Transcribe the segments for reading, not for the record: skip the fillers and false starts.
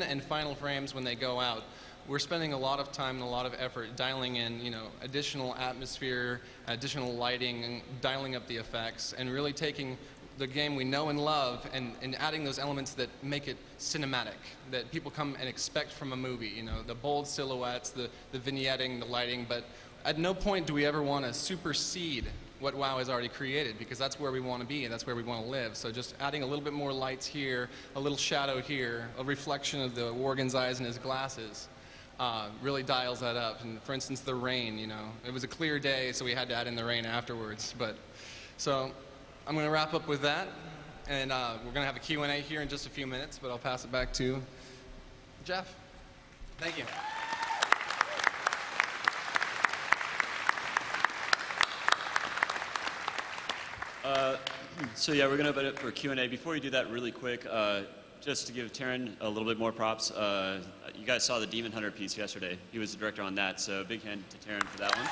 and final frames when they go out. We're spending a lot of time and a lot of effort dialing in, additional atmosphere, additional lighting, dialing up the effects, and really taking the game we know and love and adding those elements that make it cinematic, that people come and expect from a movie. The bold silhouettes, the vignetting, the lighting, but at no point do we ever want to supersede what WoW has already created, because that's where we want to be and that's where we want to live. So just adding a little bit more lights here, a little shadow here, a reflection of the Worgen's eyes in his glasses, really dials that up. And for instance, the rain, it was a clear day, so we had to add in the rain afterwards. So I'm going to wrap up with that, and we're going to have a Q&A here in just a few minutes, but I'll pass it back to Jeff. Thank you. So yeah, we're going to open it for Q&A. Before we do that, really quick, just to give Taryn a little bit more props, you guys saw the Demon Hunter piece yesterday. He was the director on that, so big hand to Taryn for that one.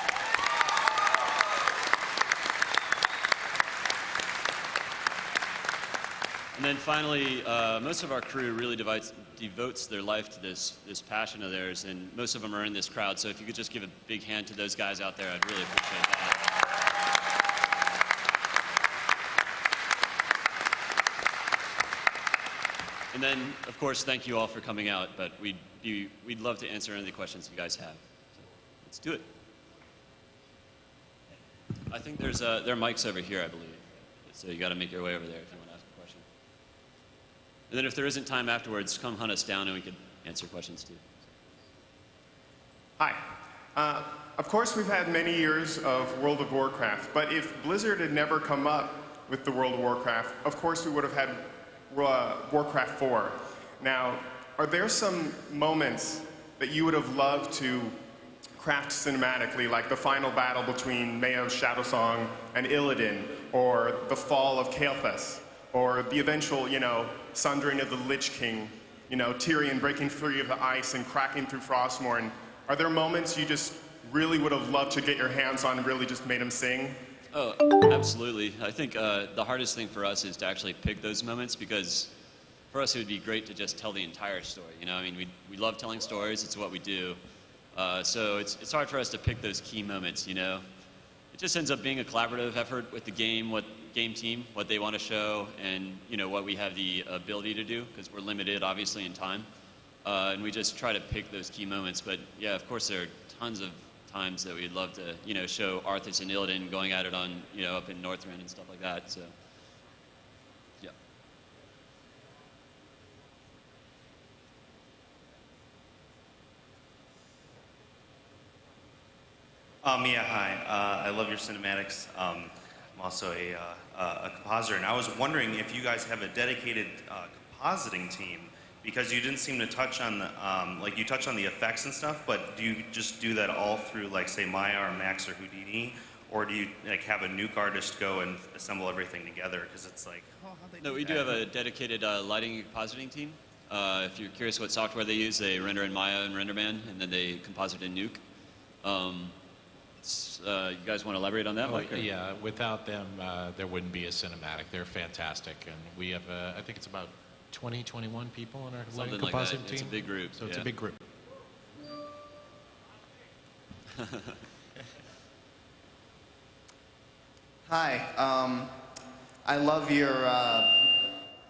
And then finally, most of our crew really devotes their life to this passion of theirs, and most of them are in this crowd, so if you could just give a big hand to those guys out there, I'd really appreciate that. And then, of course, thank you all for coming out, but we'd love to answer any of the questions you guys have. So let's do it. I think there are mics over here, I believe. So you got to make your way over there if you want to ask a question. And then if there isn't time afterwards, come hunt us down and we can answer questions too. Hi. Of course, we've had many years of World of Warcraft, but if Blizzard had never come up with the World of Warcraft, of course we would have had Warcraft 4. Now, are there some moments that you would have loved to craft cinematically, like the final battle between Mayo's Shadowsong and Illidan, or the fall of Kael'thas, or the eventual, sundering of the Lich King, Tyrion breaking free of the ice and cracking through Frostmourne? Are there moments you just really would have loved to get your hands on and really just made him sing? Oh, absolutely. I think the hardest thing for us is to actually pick those moments, because for us it would be great to just tell the entire story. We love telling stories. It's what we do. So it's hard for us to pick those key moments. It just ends up being a collaborative effort with the game team, what they want to show, and what we have the ability to do, because we're limited obviously in time. And we just try to pick those key moments. But yeah, of course there are tons of times that we'd love to, show Arthas and Illidan going at it on, up in Northrend and stuff like that. So, yeah. Yeah, hi. I love your cinematics. I'm also a compositor, and I was wondering if you guys have a dedicated compositing team, because you didn't seem to touch on the, you touched on the effects and stuff, but do you just do that all through, say, Maya or Max or Houdini, or do you, have a nuke artist go and assemble everything together? Because it's like, oh, how'd they do that? No, we do have a dedicated lighting and compositing team. If you're curious what software they use, they render in Maya and RenderMan, and then they composite in Nuke. You guys want to elaborate on that, Mike? Yeah, without them, there wouldn't be a cinematic. They're fantastic, and we have, I think it's about 20, 21 people on our lighting compositing team. It's a big group. So it's a big group. Hi. I love your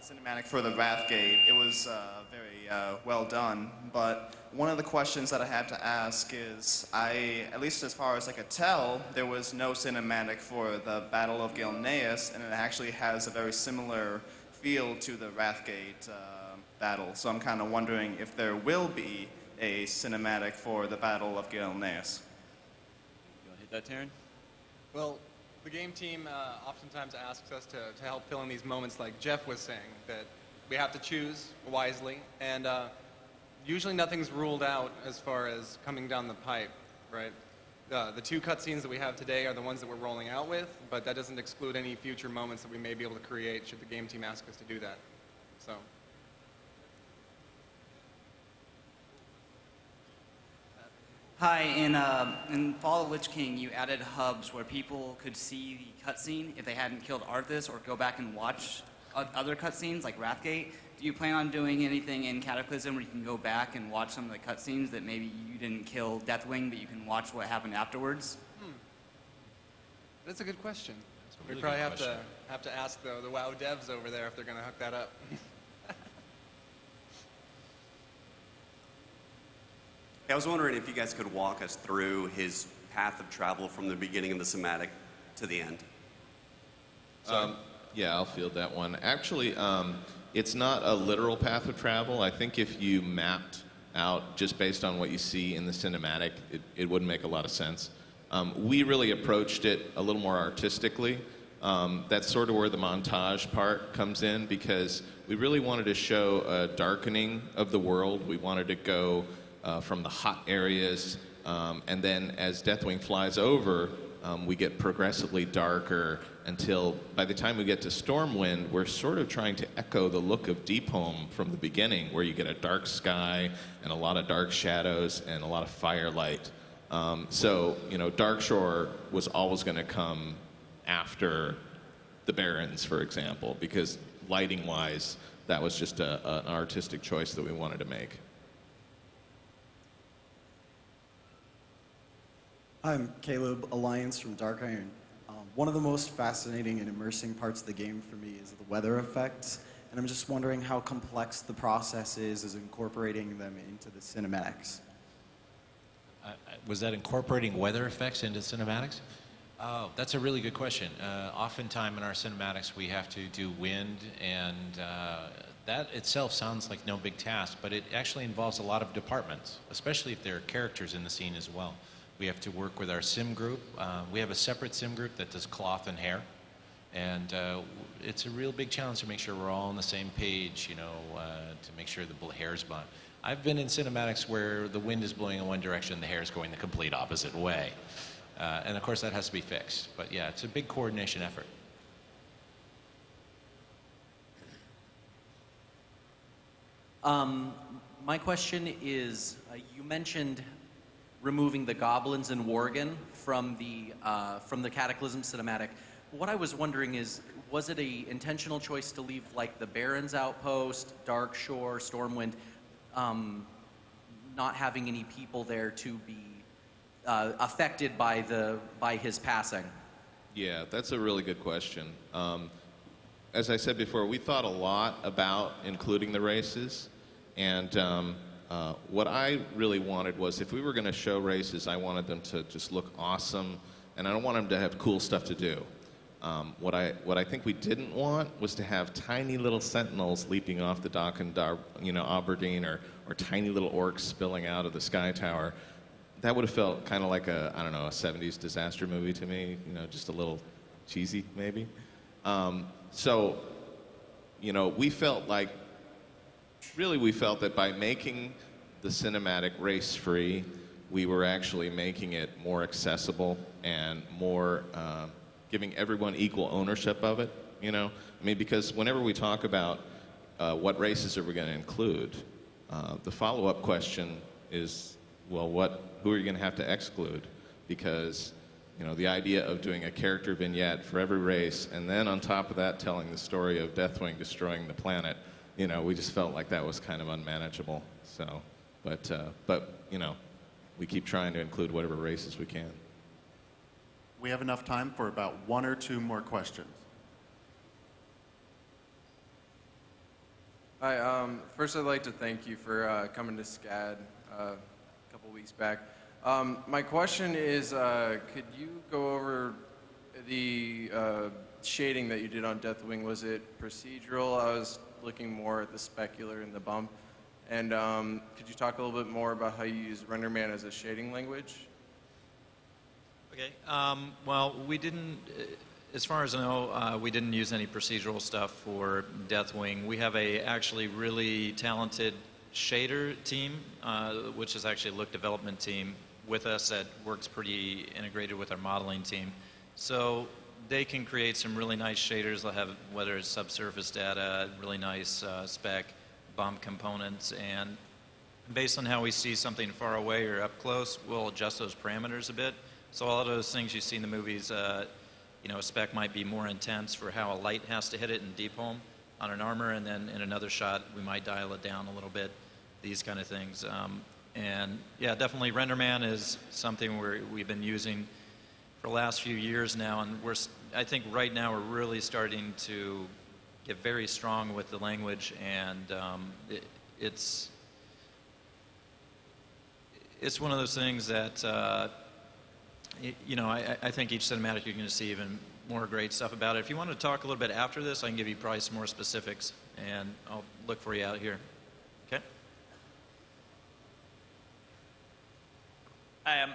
cinematic for the Wrathgate. It was very well done, but one of the questions that I had to ask is, at least as far as I could tell, there was no cinematic for the Battle of Gilneas, and it actually has a very similar feel to the Wrathgate battle. So I'm kind of wondering if there will be a cinematic for the Battle of Gilneas. You want to hit that, Taryn? Well, the game team oftentimes asks us to help fill in these moments, like Jeff was saying, that we have to choose wisely, and usually nothing's ruled out as far as coming down the pipe, right? The two cutscenes that we have today are the ones that we're rolling out with, but that doesn't exclude any future moments that we may be able to create should the game team ask us to do that. So. Hi, in Fall of the Lich King, you added hubs where people could see the cutscene if they hadn't killed Arthas, or go back and watch other cutscenes like Wrathgate. Do you plan on doing anything in Cataclysm where you can go back and watch some of the cutscenes that maybe you didn't kill Deathwing, but you can watch what happened afterwards? That's a good question. really We probably good have question. to ask the WoW devs over there if they're going to hook that up. I was wondering if you guys could walk us through his path of travel from the beginning of the cinematic to the end. Yeah, I'll field that one. Actually, it's not a literal path of travel. I think if you mapped out just based on what you see in the cinematic, it wouldn't make a lot of sense. We really approached it a little more artistically. That's sort of where the montage part comes in, because we really wanted to show a darkening of the world. We wanted to go from the hot areas, and then as Deathwing flies over, we get progressively darker until by the time we get to Stormwind, we're sort of trying to echo the look of Deepholm from the beginning, where you get a dark sky and a lot of dark shadows and a lot of firelight. So, Darkshore was always going to come after the Barrens, for example, because lighting-wise, that was just an artistic choice that we wanted to make. I'm Caleb Alliance from Dark Iron. One of the most fascinating and immersing parts of the game for me is the weather effects, and I'm just wondering how complex the process is incorporating them into the cinematics. Was that incorporating weather effects into cinematics? Oh, that's a really good question. Oftentimes in our cinematics we have to do wind, and that itself sounds like no big task, but it actually involves a lot of departments, especially if there are characters in the scene as well. We have to work with our sim group. We have a separate sim group that does cloth and hair, and it's a real big challenge to make sure we're all on the same page, to make sure the hair's blonde. I've been in cinematics where the wind is blowing in one direction, the hair is going the complete opposite way. And of course that has to be fixed. But yeah, it's a big coordination effort. My question is, you mentioned removing the goblins and Worgen from the Cataclysm cinematic. What I was wondering is, was it a intentional choice to leave like the Barrens Outpost, Darkshore, Stormwind, not having any people there to be affected by his passing? Yeah, that's a really good question. As I said before, we thought a lot about including the races, and what I really wanted was, if we were going to show races, I wanted them to just look awesome, and I don't want them to have cool stuff to do. What I think we didn't want was to have tiny little sentinels leaping off the dock in Aberdeen, or tiny little orcs spilling out of the Sky Tower. That would have felt kind of like a 70s disaster movie to me, just a little cheesy maybe. So, we felt that by making the cinematic race-free, we were actually making it more accessible and more giving everyone equal ownership of it, because whenever we talk about what races are we going to include, the follow-up question is, well, who are you going to have to exclude? Because, the idea of doing a character vignette for every race, and then on top of that telling the story of Deathwing destroying the planet, we just felt like that was kind of unmanageable. So, but we keep trying to include whatever races we can. We have enough time for about one or two more questions. Hi, first I'd like to thank you for coming to SCAD a couple weeks back. My question is, could you go over the shading that you did on Deathwing? Was it procedural? I was looking more at the specular and the bump. And could you talk a little bit more about how you use RenderMan as a shading language? Okay. Well, we didn't, as far as I know, we didn't use any procedural stuff for Deathwing. We have a actually really talented shader team, which is actually a look development team with us that works pretty integrated with our modeling team. So they can create some really nice shaders. They'll have, whether it's subsurface data, really nice spec, bump components, and based on how we see something far away or up close, we'll adjust those parameters a bit. So all of those things you see in the movies, a spec might be more intense for how a light has to hit it in Deepholm. on an armor, and then in another shot we might dial it down a little bit, these kind of things. And yeah, definitely RenderMan is something we've been using for the last few years now, and I think right now we're really starting to get very strong with the language, and it's one of those things that I think each cinematic you're going to see even more great stuff about it. If you want to talk a little bit after this, I can give you probably some more specifics, and I'll look for you out here. Okay? Hi, I'm